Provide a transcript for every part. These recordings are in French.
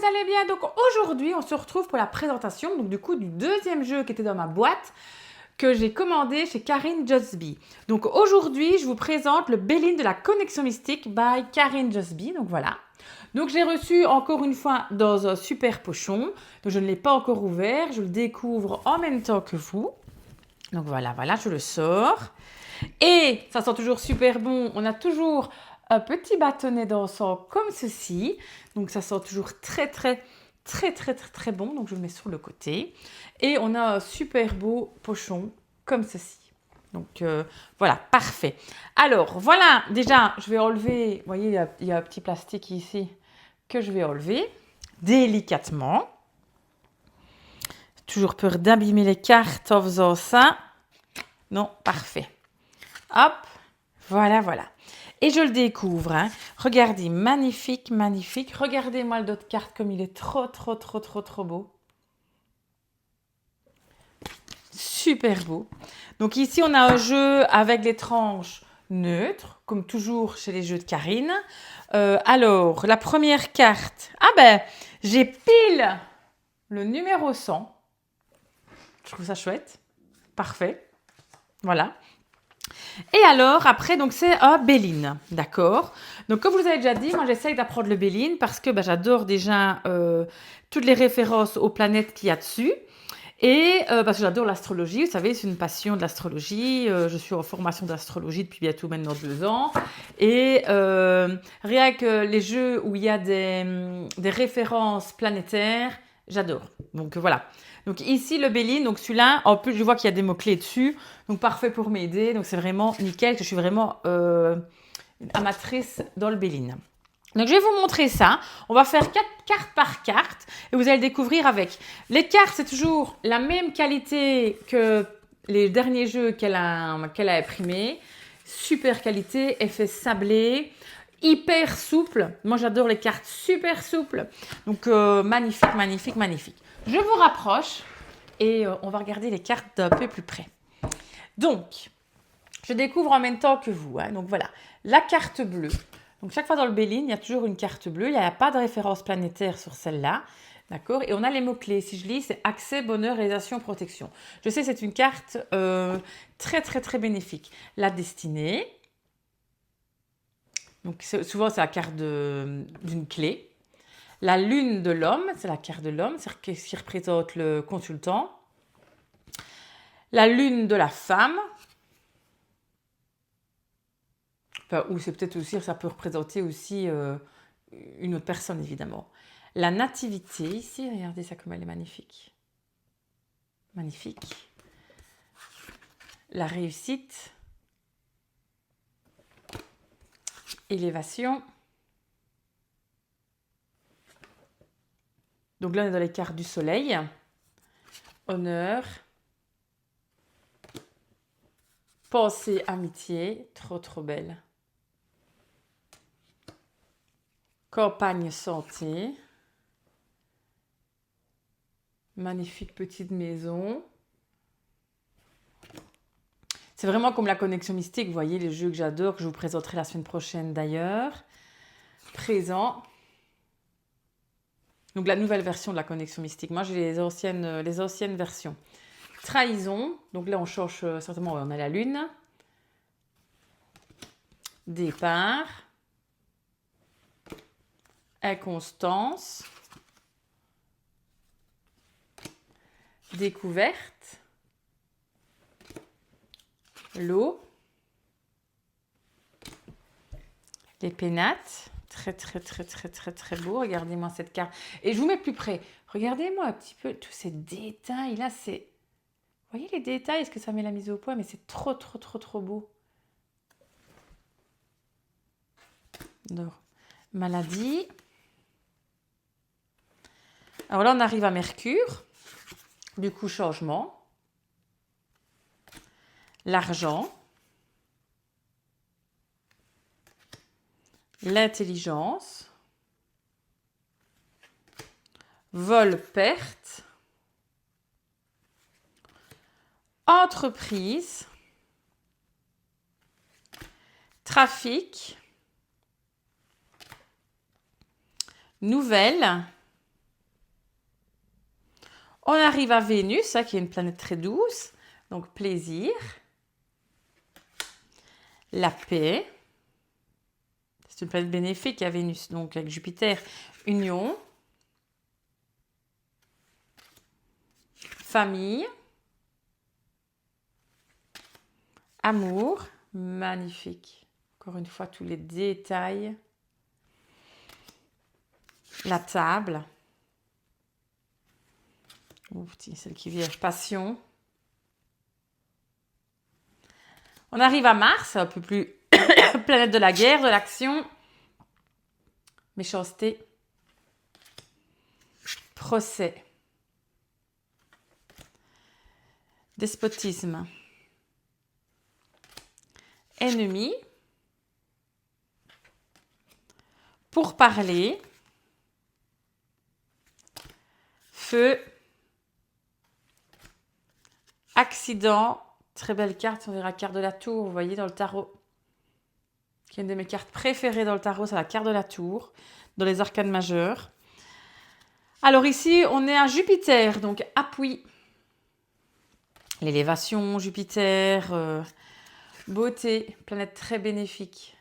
allez bien? Donc aujourd'hui, on se retrouve pour la présentation donc, du coup, du deuxième jeu qui était dans ma boîte que j'ai commandé chez Karine Josby. Donc aujourd'hui, je vous présente le Béline de la connexion mystique by Karine Josby. Donc voilà. Donc j'ai reçu encore une fois dans un super pochon. Donc je ne l'ai pas encore ouvert. Je le découvre en même temps que vous. Donc voilà, je le sors. Et ça sent toujours super bon. On a toujours un petit bâtonnet d'encens comme ceci. Donc ça sent toujours très bon. Donc je le mets sur le côté. Et on a un super beau pochon comme ceci. Donc voilà, parfait. Alors voilà, déjà je vais enlever, vous voyez il y a un petit plastique ici que je vais enlever délicatement. Toujours peur d'abîmer les cartes en faisant ça. Non, parfait. Hop, voilà. Et je le découvre. Hein. Regardez, magnifique. Regardez-moi le dos de carte comme il est trop beau. Super beau. Donc ici, on a un jeu avec les tranches neutres, comme toujours chez les jeux de Karine. Alors, la première carte. Ah ben, j'ai pile le numéro 100. Je trouve ça chouette. Parfait. Voilà. Et alors, après, donc c'est un Béline, d'accord? Donc, comme je vous avez déjà dit, moi, j'essaye d'apprendre le Béline parce que j'adore déjà toutes les références aux planètes qu'il y a dessus. Et parce que j'adore l'astrologie, vous savez, c'est une passion de l'astrologie. Je suis en formation d'astrologie depuis bientôt maintenant 2 ans. Et rien que les jeux où il y a des références planétaires, j'adore. Donc voilà. Donc ici, le Béline, donc celui-là, en plus, je vois qu'il y a des mots-clés dessus. Donc parfait pour m'aider. Donc c'est vraiment nickel, que je suis vraiment une amatrice dans le Béline. Donc je vais vous montrer ça. On va faire 4 cartes par carte et vous allez le découvrir avec. Les cartes, c'est toujours la même qualité que les derniers jeux qu'elle a imprimés. Super qualité, effet sablé, hyper souple. Moi, j'adore les cartes super souples. Donc magnifique. Je vous rapproche et on va regarder les cartes d'un peu plus près. Donc, je découvre en même temps que vous. Hein. Donc voilà, la carte bleue. Donc chaque fois dans le Béline, il y a toujours une carte bleue. Il n'y a pas de référence planétaire sur celle-là. D'accord? Et on a les mots-clés. Si je lis, c'est accès, bonheur, réalisation, protection. Je sais, c'est une carte très bénéfique. La destinée. Donc souvent, c'est la carte d'une clé. La lune de l'homme, c'est la carte de l'homme, c'est ce qui représente le consultant. La lune de la femme. Enfin, ou c'est peut-être aussi, ça peut représenter aussi une autre personne, évidemment. La nativité, ici, regardez ça comme elle est magnifique. Magnifique. La réussite. Élévation. Donc là, on est dans les cartes du soleil. Honneur. Pensée, amitié. Trop belle. Campagne, santé. Magnifique petite maison. C'est vraiment comme la connexion mystique, vous voyez, les jeux que j'adore, que je vous présenterai la semaine prochaine d'ailleurs. Présent. Donc la nouvelle version de la connexion mystique. Moi, j'ai les anciennes versions. Trahison. Donc là, on change certainement, on a la lune. Départ. Inconstance. Découverte. L'eau. Les pénates. Très beau. Regardez-moi cette carte. Et je vous mets plus près. Regardez-moi un petit peu tous ces détails. Là, c'est... Vous voyez les détails? Est-ce que ça met la mise au point? Mais c'est trop beau. Donc, maladie. Alors là, on arrive à Mercure. Du coup, changement. L'argent. L'intelligence. Vol, perte. Entreprise. Trafic. Nouvelle. On arrive à Vénus, hein, qui est une planète très douce. Donc, plaisir. La paix. C'est une planète bénéfique à Vénus. Donc, avec Jupiter, union. Famille. Amour. Magnifique. Encore une fois, tous les détails. La table. Celle qui vient. Passion. On arrive à Mars, un peu plus planète de la guerre, de l'action. Méchanceté. Procès. Despotisme. Ennemi. Pourparler. Feu. Accident. Très belle carte, on verra la carte de la tour, vous voyez, dans le tarot. Qui est une de mes cartes préférées dans le tarot, c'est la carte de la tour, dans les arcanes majeures. Alors ici, on est à Jupiter, donc appui. L'élévation, Jupiter, beauté, planète très bénéfique.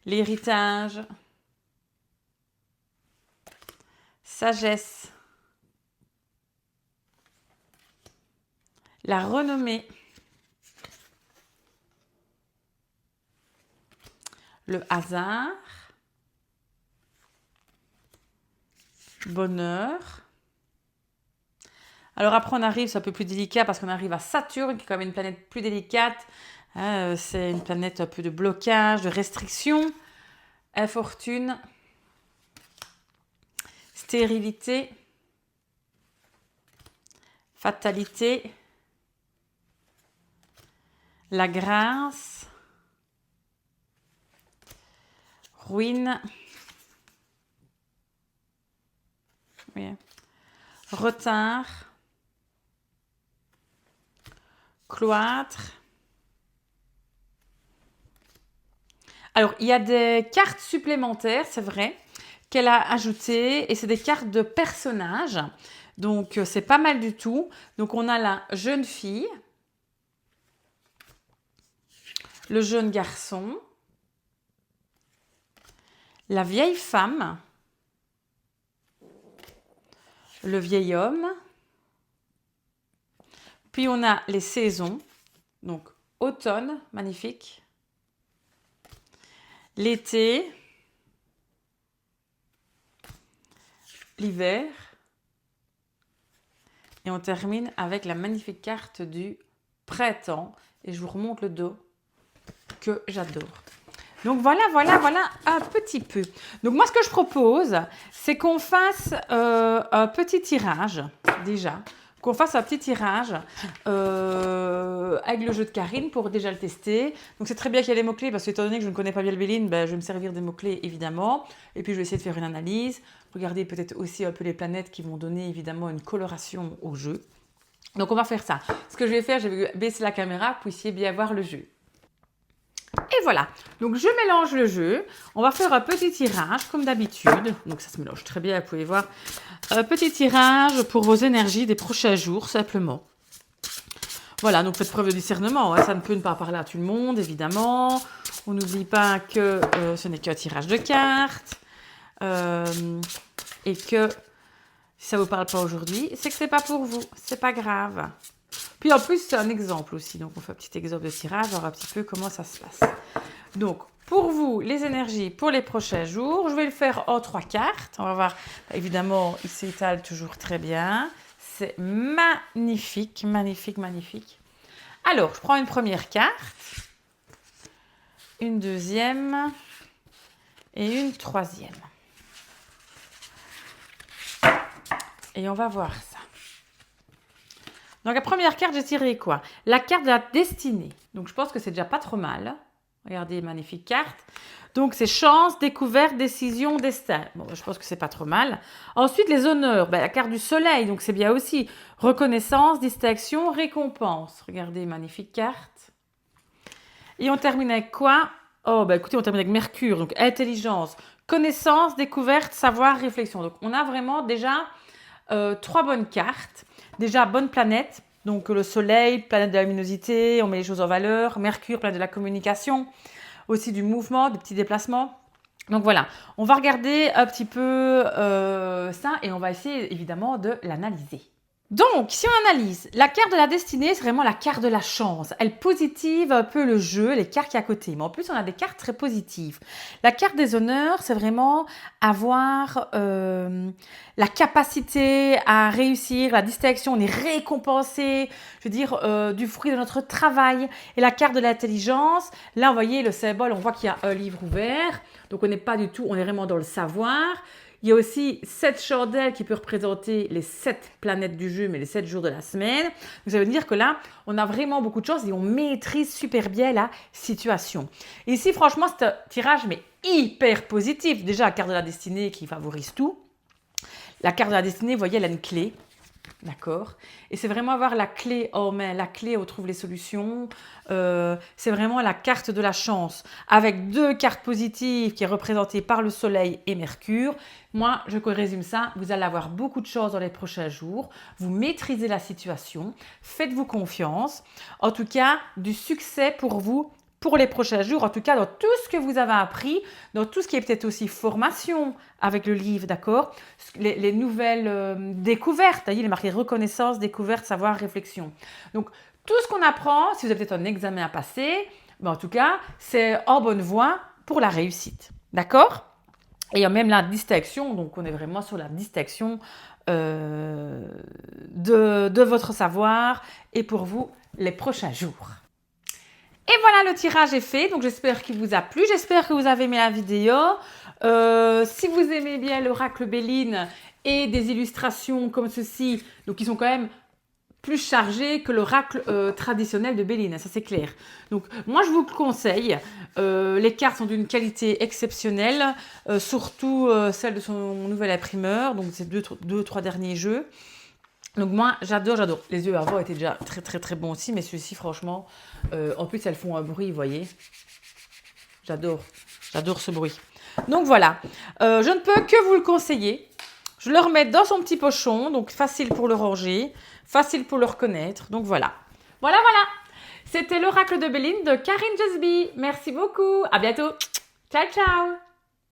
L'héritage. Sagesse. La renommée. Le hasard. Bonheur. Alors après, on arrive, c'est un peu plus délicat parce qu'on arrive à Saturne, qui est quand même une planète plus délicate. C'est une planète un peu de blocage, de restriction. Infortune. Stérilité. Fatalité. La grâce. Ruine. Oui. Retard. Cloître. Alors, il y a des cartes supplémentaires, c'est vrai, qu'elle a ajoutées. Et c'est des cartes de personnages. Donc, c'est pas mal du tout. Donc, on a la jeune fille. Le jeune garçon. La vieille femme. Le vieil homme. Puis on a les saisons. Donc automne, magnifique. L'été. L'hiver. Et on termine avec la magnifique carte du printemps. Et je vous remonte le dos que j'adore. Donc voilà un petit peu. Donc moi, ce que je propose, c'est qu'on fasse un petit tirage, déjà. Qu'on fasse un petit tirage avec le jeu de Karine pour déjà le tester. Donc c'est très bien qu'il y ait les mots-clés, parce que étant donné que je ne connais pas bien le Béline, ben, je vais me servir des mots-clés, évidemment. Et puis je vais essayer de faire une analyse. Regardez peut-être aussi un peu les planètes qui vont donner, évidemment, une coloration au jeu. Donc on va faire ça. Ce que je vais faire, je vais baisser la caméra pour que vous puissiez bien voir le jeu. Et voilà, donc je mélange le jeu. On va faire un petit tirage comme d'habitude. Donc ça se mélange très bien, vous pouvez voir. Un petit tirage pour vos énergies des prochains jours, simplement. Voilà, donc faites preuve de discernement. Hein. Ça ne peut ne pas parler à tout le monde, évidemment. On n'oublie pas que ce n'est qu'un tirage de cartes. Et que si ça ne vous parle pas aujourd'hui, c'est que ce n'est pas pour vous. C'est pas grave. Puis en plus, c'est un exemple aussi. Donc, on fait un petit exemple de tirage, voir un petit peu comment ça se passe. Donc, pour vous, les énergies pour les prochains jours, je vais le faire en 3 cartes. On va voir, évidemment, il s'étale toujours très bien. C'est magnifique, magnifique, magnifique. Alors, je prends une première carte, une deuxième et une troisième. Et on va voir ça. Donc, la première carte, j'ai tiré quoi? La carte de la destinée. Donc, je pense que c'est déjà pas trop mal. Regardez, magnifique carte. Donc, c'est chance, découverte, décision, destin. Bon, je pense que c'est pas trop mal. Ensuite, les honneurs. Ben, la carte du soleil, donc c'est bien aussi. Reconnaissance, distinction, récompense. Regardez, magnifique carte. Et on termine avec quoi? Oh, ben écoutez, on termine avec Mercure. Donc, intelligence, connaissance, découverte, savoir, réflexion. Donc, on a vraiment déjà 3 bonnes cartes. Déjà, bonne planète. Donc, le soleil, planète de la luminosité, on met les choses en valeur. Mercure, planète de la communication. Aussi du mouvement, des petits déplacements. Donc voilà, on va regarder un petit peu ça et on va essayer évidemment de l'analyser. Donc, si on analyse, la carte de la destinée, c'est vraiment la carte de la chance. Elle positive un peu le jeu, les cartes qui à côté. Mais en plus, on a des cartes très positives. La carte des honneurs, c'est vraiment avoir la capacité à réussir, la distinction, on est récompensé, je veux dire, du fruit de notre travail. Et la carte de l'intelligence, là, vous voyez le symbole, on voit qu'il y a un livre ouvert. Donc, on n'est pas du tout, on est vraiment dans le savoir. Il y a aussi 7 chandelles qui peuvent représenter les 7 planètes du jeu, mais les 7 jours de la semaine. Donc, ça veut dire que là, on a vraiment beaucoup de choses et on maîtrise super bien la situation. Et ici, franchement, c'est un tirage mais hyper positif. Déjà, la carte de la destinée qui favorise tout. La carte de la destinée, vous voyez, elle a une clé. D'accord. Et c'est vraiment avoir la clé en main, la clé où on trouve les solutions. C'est vraiment la carte de la chance, avec 2 cartes positives qui est représentée par le soleil et Mercure. Moi, je résume ça, vous allez avoir beaucoup de chance dans les prochains jours. Vous maîtrisez la situation, faites-vous confiance. En tout cas, du succès pour vous pour les prochains jours, en tout cas dans tout ce que vous avez appris, dans tout ce qui est peut-être aussi formation avec le livre, d'accord, les nouvelles découvertes, il est marqué reconnaissance, découverte, savoir, réflexion. Donc, tout ce qu'on apprend, si vous avez peut-être un examen à passer, ben, en tout cas, c'est en bonne voie pour la réussite, d'accord? Et il y a même la distinction, donc on est vraiment sur la distinction de votre savoir et pour vous, les prochains jours. Et voilà, le tirage est fait, donc j'espère qu'il vous a plu, j'espère que vous avez aimé la vidéo. Si vous aimez bien l'oracle Béline et des illustrations comme ceci, donc qui sont quand même plus chargées que l'oracle traditionnel de Béline, ça c'est clair. Donc moi je vous le conseille, les cartes sont d'une qualité exceptionnelle, surtout celle de son nouvel imprimeur, donc ces 2-3 derniers jeux. Donc moi, j'adore. Les yeux avant étaient déjà très très très bons aussi, mais ceux-ci, franchement, en plus, elles font un bruit, vous voyez. J'adore ce bruit. Donc voilà, je ne peux que vous le conseiller. Je le remets dans son petit pochon, donc facile pour le ranger, facile pour le reconnaître. Donc voilà. Voilà. C'était l'oracle de Béline de Karine Jasby. Merci beaucoup. À bientôt. Ciao, ciao.